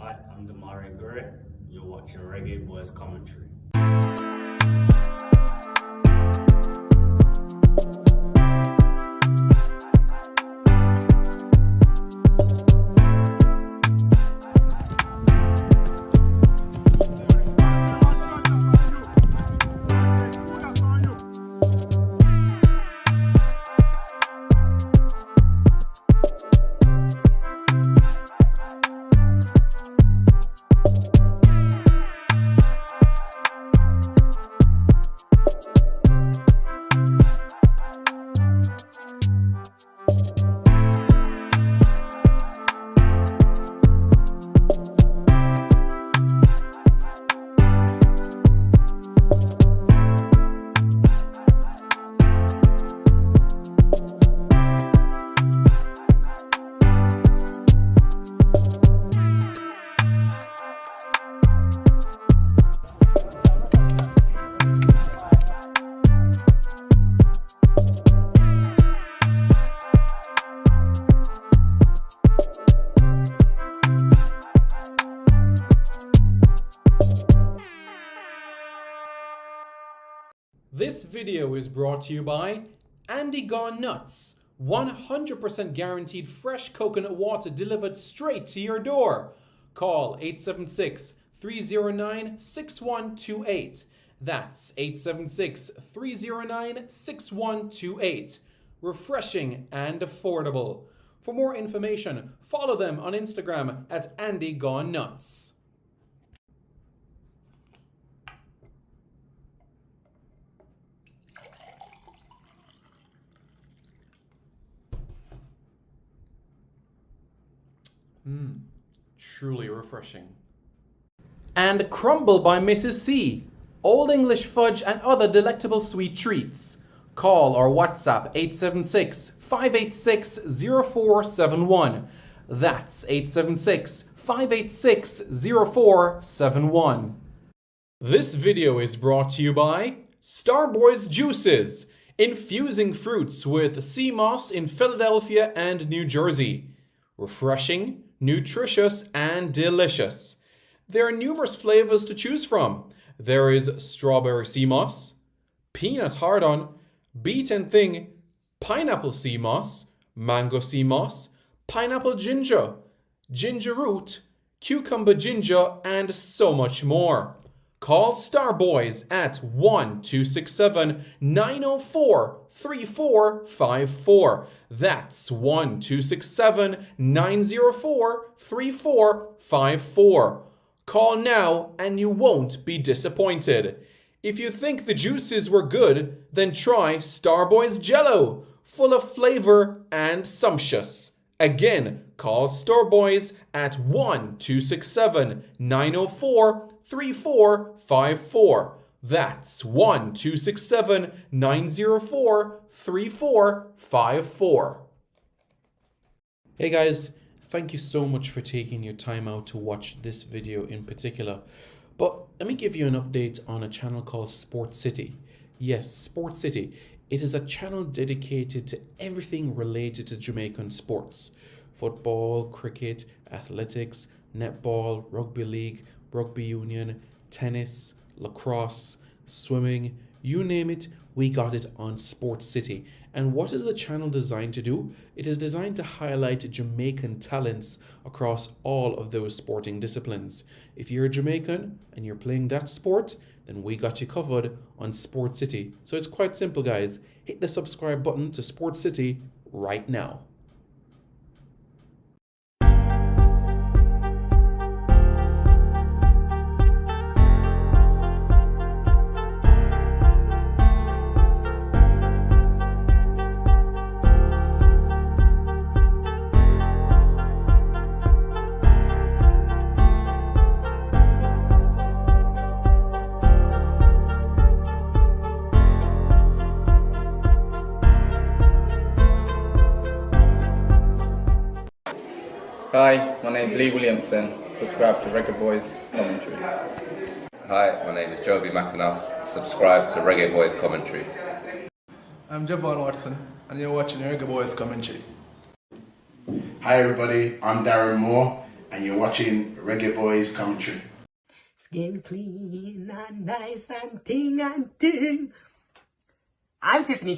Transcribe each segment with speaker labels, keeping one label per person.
Speaker 1: Hi, I'm Damari Gurry. You're watching Reggae Boyz commentary.
Speaker 2: This video is brought to you by Andy Gone Nuts. 100% guaranteed fresh coconut water delivered straight to your door. Call 876-309-6128. That's 876-309-6128. Refreshing and affordable. For more information, follow them on Instagram at Andy Gone Nuts. Truly refreshing. And Crumble by Mrs. C. Old English fudge and other delectable sweet treats. Call or WhatsApp 876-586-0471. That's 876-586-0471. This video is brought to you by Starboy's Juices. Infusing fruits with sea moss in Philadelphia and New Jersey. Refreshing, nutritious, and delicious. There are numerous flavors to choose from. There is strawberry sea moss, peanut hard-on, beet and thing, pineapple sea moss, mango sea moss, pineapple ginger, ginger root, cucumber ginger, and so much more. Call Starboyz at 1-267-904-3454. That's 1-267-904-3454. Call now and you won't be disappointed. If you think the juices were good, then try Starboyz Jello, full of flavor and sumptuous. Again, call Starboyz at 1-267-904-3454. That's 1-267-904-3454. Hey guys, thank you so much for taking your time out to watch this video in particular. But let me give you an update on a channel called Sport City. Yes, Sport City. It is a channel dedicated to everything related to Jamaican sports. Football, cricket, athletics, netball, rugby league, rugby union, tennis, lacrosse, swimming, you name it, we got it on Sport City. And what is the channel designed to do? It is designed to highlight Jamaican talents across all of those sporting disciplines. If you're a Jamaican and you're playing that sport, then we got you covered on Sport City. So it's quite simple, guys. Hit the subscribe button to Sport City right now.
Speaker 3: Hi, my name is Lee Williamson. Subscribe to Reggae Boyz commentary.
Speaker 4: Hi, my name is Joby McAnuff. Subscribe to Reggae Boyz commentary.
Speaker 5: I'm Javon Watson, and you're watching Reggae Boyz commentary.
Speaker 6: Hi everybody, I'm Darren Moore, and you're watching Reggae Boyz commentary.
Speaker 7: Skin clean and nice and ting and ting. I'm Tiffany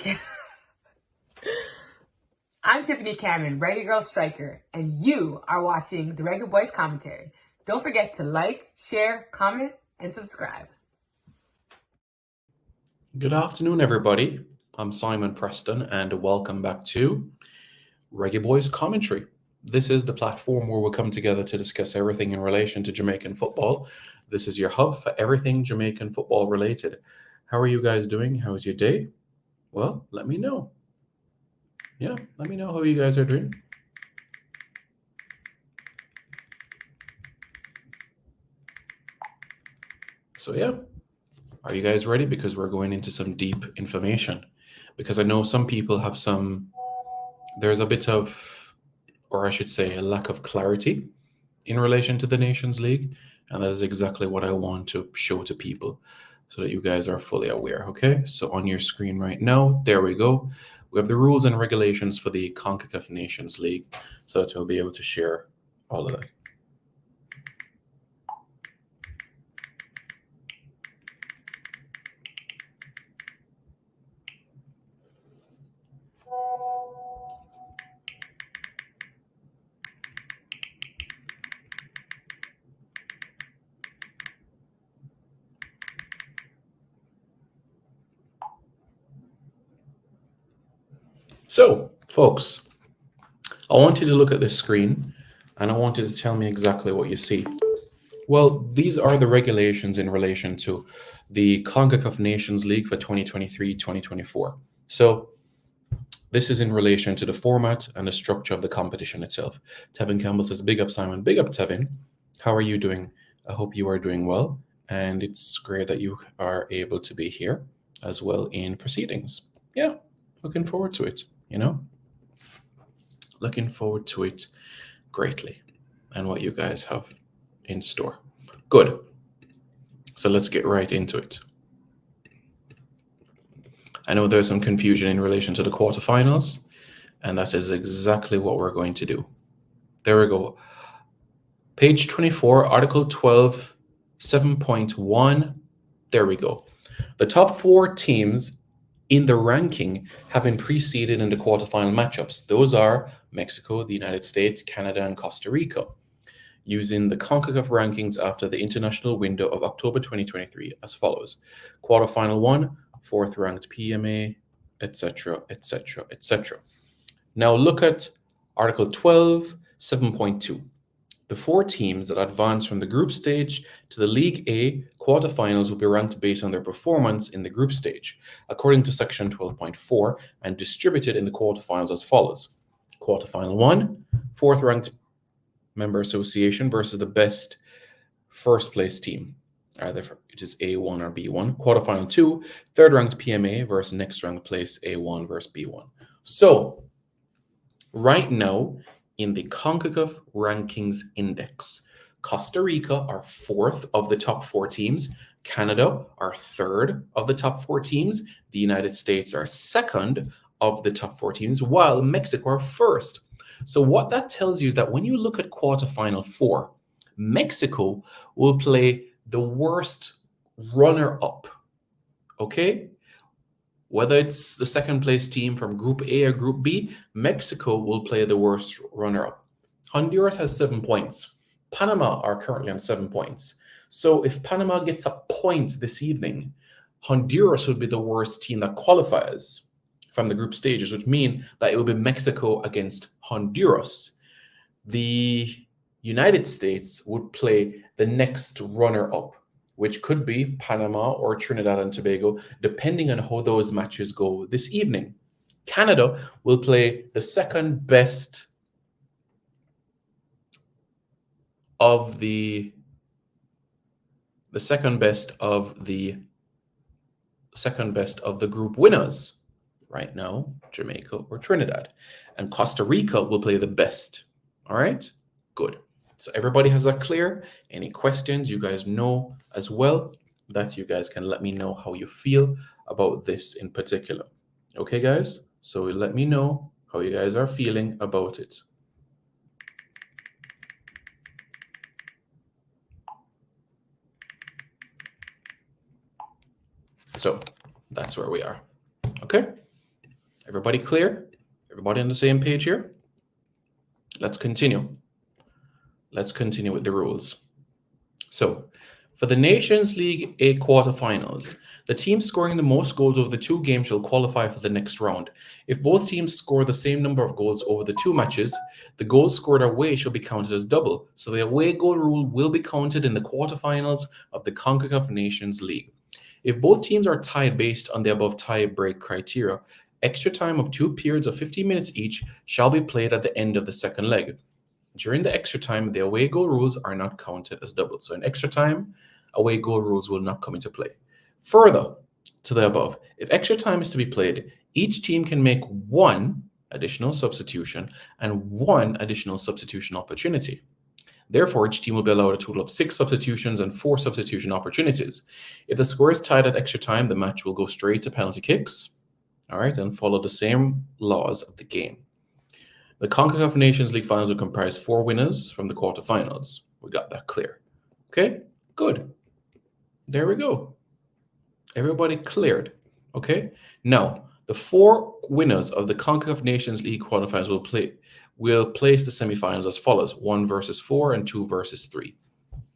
Speaker 7: Cameron, Reggae Girl Striker, and you are watching the Reggae Boyz commentary. Don't forget to like, share, comment, and subscribe.
Speaker 2: Good afternoon, everybody. I'm Simon Preston, and welcome back to Reggae Boyz commentary. This is the platform where we'll come together to discuss everything in relation to Jamaican football. This is your hub for everything Jamaican football related. How are you guys doing? How is your day? Well, let me know. Yeah, let me know how you guys are doing. So yeah, are you guys ready? Because we're going into some deep information. Because I know some people have there's a bit of, or I should say, a lack of clarity in relation to the Nations League. And that is exactly what I want to show to people so that you guys are fully aware, okay? So on your screen right now, there we go. We have the rules and regulations for the CONCACAF Nations League so that we'll be able to share all of that. So, folks, I want you to look at this screen and I want you to tell me exactly what you see. Well, these are the regulations in relation to the CONCACAF Nations League for 2023-2024. So, this is in relation to the format and the structure of the competition itself. Tevin Campbell says, big up, Simon. Big up, Tevin. How are you doing? I hope you are doing well. And it's great that you are able to be here as well in proceedings. Yeah, looking forward to it, you know? Looking forward to it greatly and what you guys have in store. Good. So let's get right into it. I know there's some confusion in relation to the quarterfinals, and that is exactly what we're going to do. There we go. Page 24, Article 12, 7.1. There we go. The top 4 teams in the ranking have been preceded in the quarterfinal matchups. Those are Mexico, the United States, Canada, and Costa Rica, using the CONCACAF rankings after the international window of October 2023 as follows. Quarterfinal 1, 4th ranked PMA, etc., etc., etc. Now look at Article 12, 7.2. The 4 teams that advance from the group stage to the League A quarterfinals will be ranked based on their performance in the group stage, according to Section 12.4, and distributed in the quarterfinals as follows. Quarterfinal 1, 4th ranked member association versus the best first place team. Either it is A1 or B1. Quarterfinal 2, 3rd ranked PMA versus next ranked place A1 versus B1. So, right now, in the CONCACAF Rankings Index, Costa Rica are 4th of the top 4 teams. Canada are 3rd of the top 4 teams. The United States are 2nd of the top 4 teams, while Mexico are 1st. So what that tells you is that when you look at quarterfinal 4, Mexico will play the worst runner-up, okay? Whether it's the 2nd place team from Group A or Group B, Mexico will play the worst runner-up. Honduras has 7 points. Panama are currently on 7 points. So if Panama gets a point this evening, Honduras would be the worst team that qualifies from the group stages, which mean that it will be Mexico against Honduras. The United States would play the next runner-up, which could be Panama or Trinidad and Tobago, depending on how those matches go this evening. Canada will play the second best of the group winners right now, Jamaica or Trinidad, and Costa Rica will play the best. All right, good. So everybody has that clear. Any questions? You guys know as well that you guys can let me know how you feel about this in particular. Okay, guys? So let me know how you guys are feeling about it. So that's where we are. Okay? Everybody clear? Everybody on the same page here? Let's continue. Let's continue with the rules. So for the Nations League A quarterfinals, the team scoring the most goals over the two games shall qualify for the next round. If both teams score the same number of goals over the two matches, the goals scored away shall be counted as double. So the away goal rule will be counted in the quarterfinals of the CONCACAF Nations League. If both teams are tied based on the above tie break criteria, extra time of 2 periods of 15 minutes each shall be played at the end of the second leg. During the extra time, the away goal rules are not counted as double. So in extra time, away goal rules will not come into play. Further to the above, if extra time is to be played, each team can make 1 additional substitution and 1 additional substitution opportunity. Therefore, each team will be allowed a total of 6 substitutions and 4 substitution opportunities. If the score is tied at extra time, the match will go straight to penalty kicks, all right, and follow the same laws of the game. The CONCACAF Nations League finals will comprise 4 winners from the quarterfinals. We got that clear. Okay, good. There we go. Everybody cleared. Okay, now the 4 winners of the CONCACAF Nations League qualifiers will place the semifinals as follows: 1 versus 4 and 2 versus 3.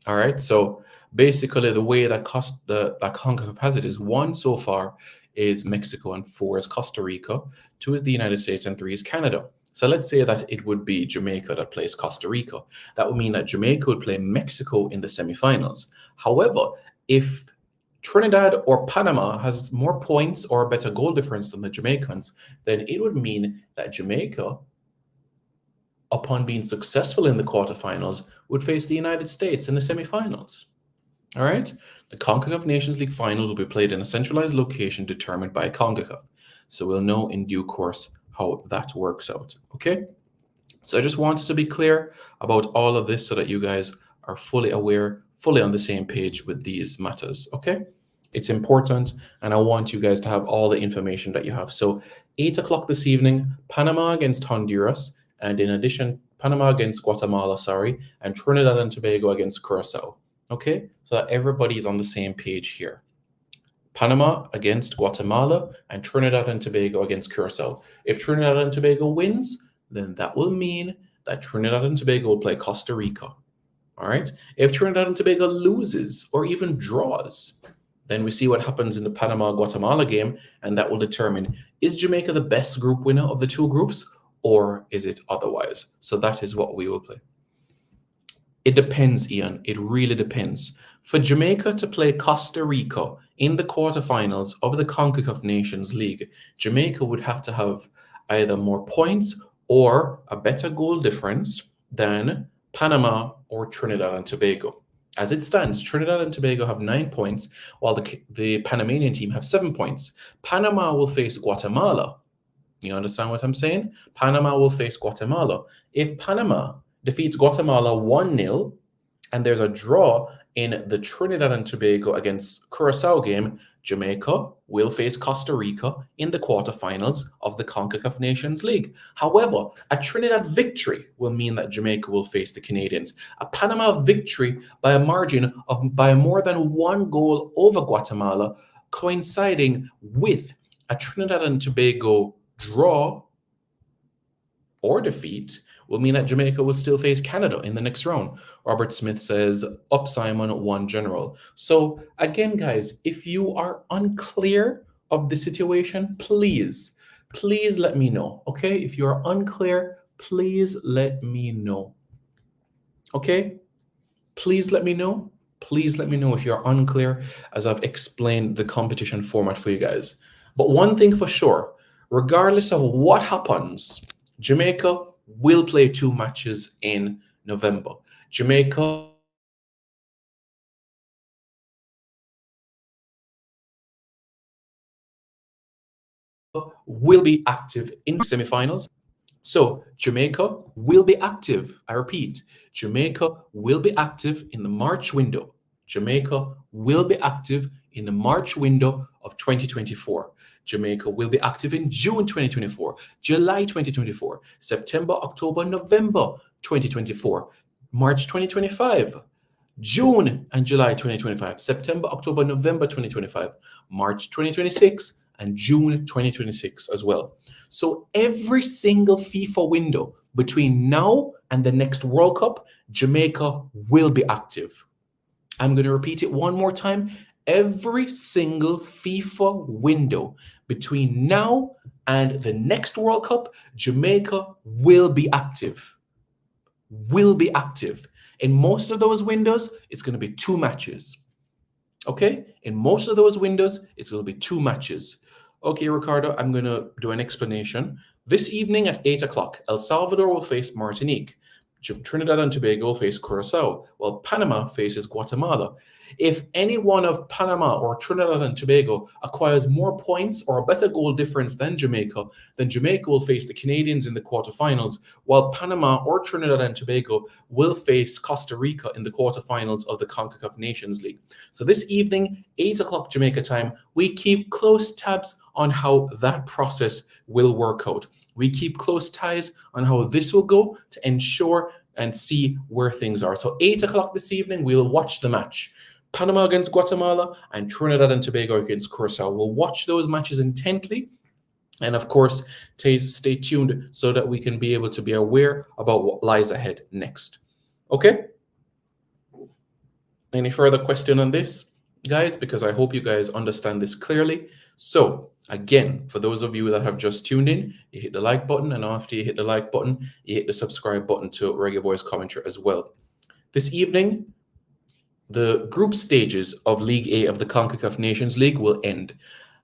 Speaker 2: All right, so basically the way that CONCACAF has it is 1 so far is Mexico and 4 is Costa Rica, 2 is the United States and 3 is Canada. So let's say that it would be Jamaica that plays Costa Rica. That would mean that Jamaica would play Mexico in the semifinals. However, if Trinidad or Panama has more points or a better goal difference than the Jamaicans, then it would mean that Jamaica, upon being successful in the quarterfinals, would face the United States in the semifinals. All right? The CONCACAF Nations League finals will be played in a centralized location determined by CONCACAF. So we'll know in due course how that works out. Okay? So I just wanted to be clear about all of this so that you guys are fully aware, fully on the same page with these matters. Okay? It's important, and I want you guys to have all the information that you have. So 8 o'clock this evening, Panama against Honduras, and in addition, Panama against Guatemala, and Trinidad and Tobago against Curacao. Okay, so that everybody is on the same page here. Panama against Guatemala and Trinidad and Tobago against Curacao. If Trinidad and Tobago wins, then that will mean that Trinidad and Tobago will play Costa Rica. All right, if Trinidad and Tobago loses or even draws, then we see what happens in the Panama-Guatemala game, and that will determine, is Jamaica the best group winner of the 2 groups, or is it otherwise? So that is what we will play. It depends, Ian. It really depends. For Jamaica to play Costa Rica in the quarterfinals of the CONCACAF Nations League, Jamaica would have to have either more points or a better goal difference than Panama or Trinidad and Tobago. As it stands, Trinidad and Tobago have 9 points, while the Panamanian team have 7 points. Panama will face Guatemala. You understand what I'm saying? Panama will face Guatemala. If Panama defeats Guatemala 1-0, and there's a draw in the Trinidad and Tobago against Curacao game, Jamaica will face Costa Rica in the quarterfinals of the CONCACAF Nations League. However, a Trinidad victory will mean that Jamaica will face the Canadians. A Panama victory by a margin of by more than 1 goal over Guatemala, coinciding with a Trinidad and Tobago draw or defeat, will mean that Jamaica will still face Canada in the next round. Robert Smith says, up Simon, 1 general. So again, guys, if you are unclear of the situation, please let me know, okay? If you're unclear, please let me know, okay? Please let me know. Please let me know if you're unclear, as I've explained the competition format for you guys. But one thing for sure, regardless of what happens, Jamaica will play 2 matches in November. Jamaica will be active in semifinals. So Jamaica will be active. I repeat, Jamaica will be active in the March window. Jamaica will be active in the March window of 2024. Jamaica will be active in June 2024, July 2024, September, October, November 2024, March 2025, June and July 2025, September, October, November 2025, March 2026, and June 2026 as well. So every single FIFA window between now and the next World Cup, Jamaica will be active. I'm going to repeat it one more time. Every single FIFA window between now and the next World Cup, Jamaica will be active. Will be active. In most of those windows, it's going to be 2 matches. Okay? In most of those windows, it's going to be 2 matches. Okay, Ricardo, I'm going to do an explanation. This evening at 8 o'clock, El Salvador will face Martinique. Trinidad and Tobago will face Curacao, while Panama faces Guatemala. If any one of Panama or Trinidad and Tobago acquires more points or a better goal difference than Jamaica, then Jamaica will face the Canadians in the quarterfinals, while Panama or Trinidad and Tobago will face Costa Rica in the quarterfinals of the CONCACAF Nations League. So this evening, 8 o'clock Jamaica time, we keep close tabs on how that process will work out. We keep close ties on how this will go to ensure and see where things are. So 8 o'clock this evening, we'll watch the match. Panama against Guatemala and Trinidad and Tobago against Curacao. We'll watch those matches intently. And of course, stay tuned so that we can be able to be aware about what lies ahead next. Okay? Any further question on this, guys? Because I hope you guys understand this clearly. So again, for those of you that have just tuned in, you hit the like button, and after you hit the like button, you hit the subscribe button to Reggae Boyz commentary as well. This evening, the group stages of League A of the CONCACAF Nations League will end.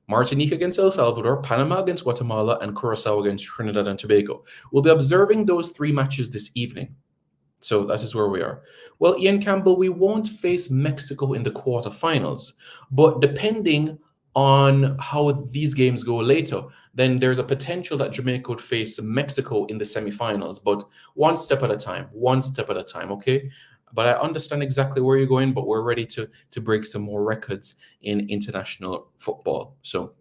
Speaker 2: Martinique against El Salvador, Panama against Guatemala, and Curacao against Trinidad and Tobago. We'll be observing those 3 matches this evening. So that is where we are. Well, Ian Campbell, we won't face Mexico in the quarterfinals, but depending on how these games go later, then there's a potential that Jamaica would face Mexico in the semifinals, but one step at a time, okay? But I understand exactly where you're going, but we're ready to break some more records in international football. So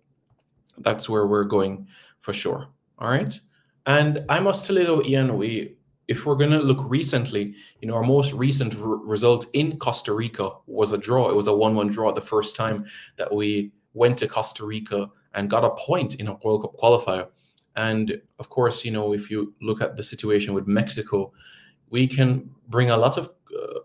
Speaker 2: that's where we're going for sure, all right? And I must tell you though, Ian, if we're going to look recently, our most recent result in Costa Rica was a draw. It was a 1-1 draw the first time that we went to Costa Rica and got a point in a World Cup qualifier. And of course, if you look at the situation with Mexico, we can bring a lot of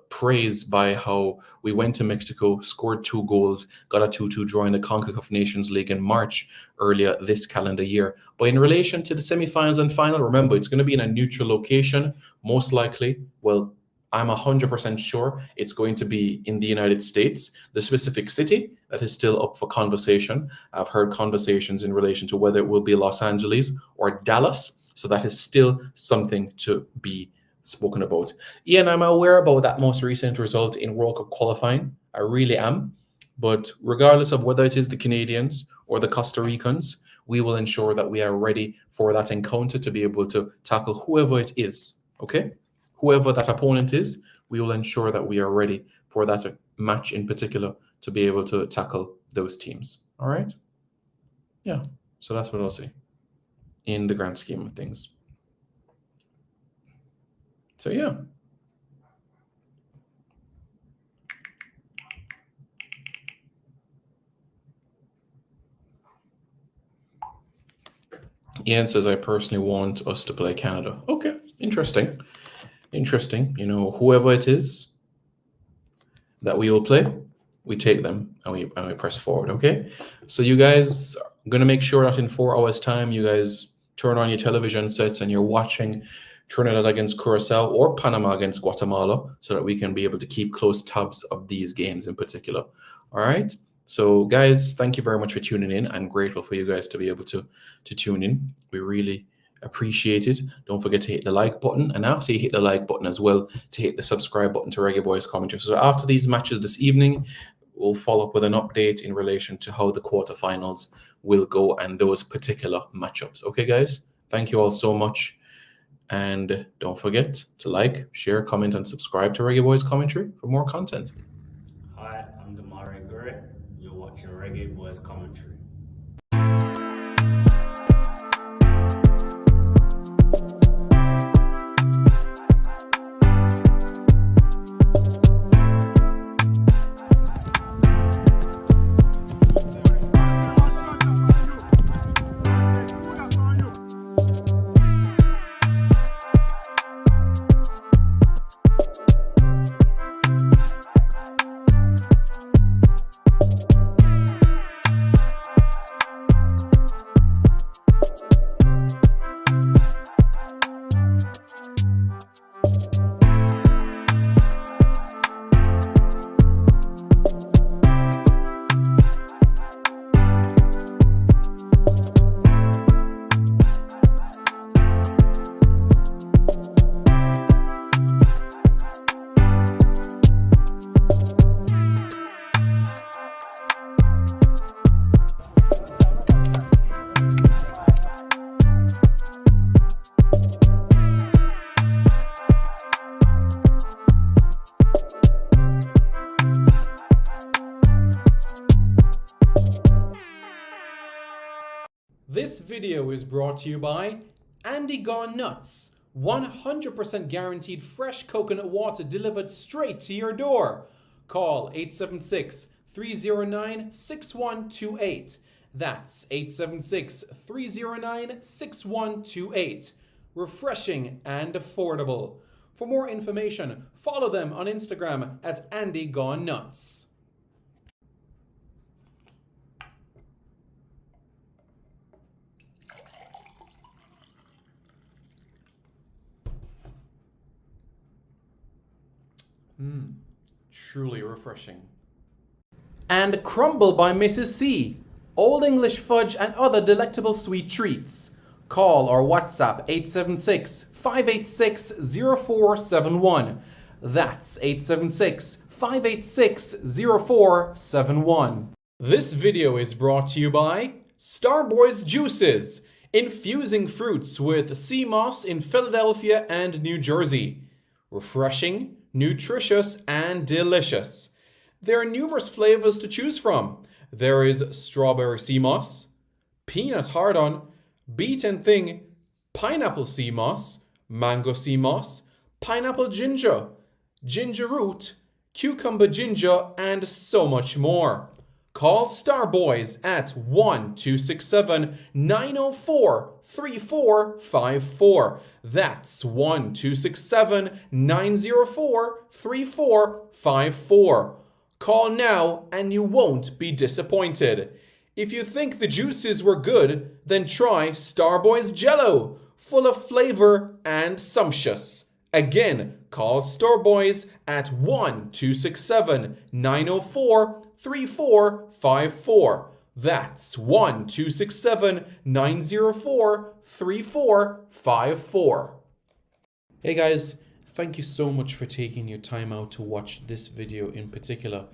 Speaker 2: praise by how we went to Mexico, scored 2 goals, got a 2-2 draw in the CONCACAF Nations League in March earlier this calendar year. But in relation to the semifinals and final, remember, it's going to be in a neutral location, most likely. Well, I'm 100% sure it's going to be in the United States. The specific city, that is still up for conversation. I've heard conversations in relation to whether it will be Los Angeles or Dallas. So that is still something to be spoken about. Ian, I'm aware about that most recent result in World Cup qualifying. I really am. But regardless of whether it is the Canadians or the Costa Ricans, we will ensure that we are ready for that encounter to be able to tackle whoever it is, okay? Whoever that opponent is, we will ensure that we are ready for that match in particular to be able to tackle those teams, all right? Yeah, so that's what I'll say in the grand scheme of things. So, yeah. Ian says, I personally want us to play Canada. Okay, interesting. Interesting. Whoever it is that we will play, we take them and we press forward, okay? So you guys, I'm going to make sure that in 4 hours' time, you guys turn on your television sets and you're watching Trinidad against Curacao or Panama against Guatemala so that we can be able to keep close tabs of these games in particular. All right? So, guys, thank you very much for tuning in. I'm grateful for you guys to be able to tune in. We really appreciate it. Don't forget to hit the like button. And after you hit the like button as well, to hit the subscribe button to Reggae Boyz commentary. So after these matches this evening, we'll follow up with an update in relation to how the quarterfinals will go and those particular matchups. Okay, guys? Thank you all so much. And don't forget to like, share, comment, and subscribe to Reggae Boyz commentary for more content.
Speaker 1: Hi, I'm Damari Gray. You're watching Reggae Boyz commentary.
Speaker 2: video is brought to you by Andy Gone Nuts. 100% guaranteed fresh coconut water delivered straight to your door. Call 876-309-6128. That's 876-309-6128. Refreshing and affordable. For more information, follow them on Instagram at Andy Gone Nuts. Truly refreshing. And Crumble by Mrs. C. Old English fudge and other delectable sweet treats. Call or WhatsApp 876-586-0471. That's 876-586-0471. This video is brought to you by Starboy's Juices. Infusing fruits with sea moss in Philadelphia and New Jersey. Refreshing, nutritious, and delicious. There are numerous flavors to choose from. There is strawberry sea moss, peanut hard-on, beaten thing, pineapple sea moss, mango sea moss, pineapple ginger, ginger root, cucumber ginger, and so much more. Call Starboyz at 1-267-904-3454. That's 1-267-904-3454. Call now and you won't be disappointed. If you think the juices were good, then try Starboyz Jello, full of flavor and sumptuous. Again, call Starboyz at 1-267-904-3454. That's 1-267-904-3454. Hey guys, thank you so much for taking your time out to watch this video in particular.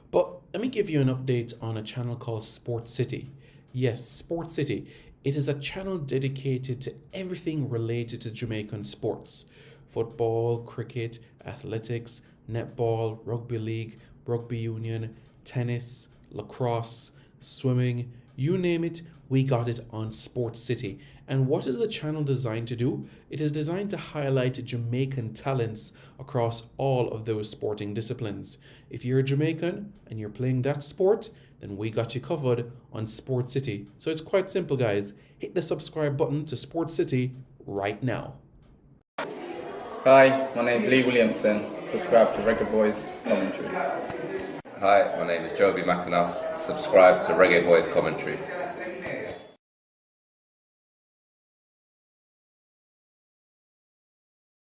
Speaker 2: But let me give you an update on a channel called Sport City. Yes, Sport City. It is a channel dedicated to everything related to Jamaican sports. Football, cricket, athletics, netball, rugby league, rugby union, tennis, lacrosse, swimming, you name it, we got it on Sport City. And what is the channel designed to do? It is designed to highlight Jamaican talents across all of those sporting disciplines. If you're a Jamaican and you're playing that sport, then we got you covered on Sport City. So it's quite simple, guys. Hit the subscribe button to Sport City right now.
Speaker 3: Hi, my name's Lee Williamson. Subscribe to Reggae Boyz commentary.
Speaker 4: Hi, my name is Joby McAnuff. Subscribe to Reggae Boyz commentary.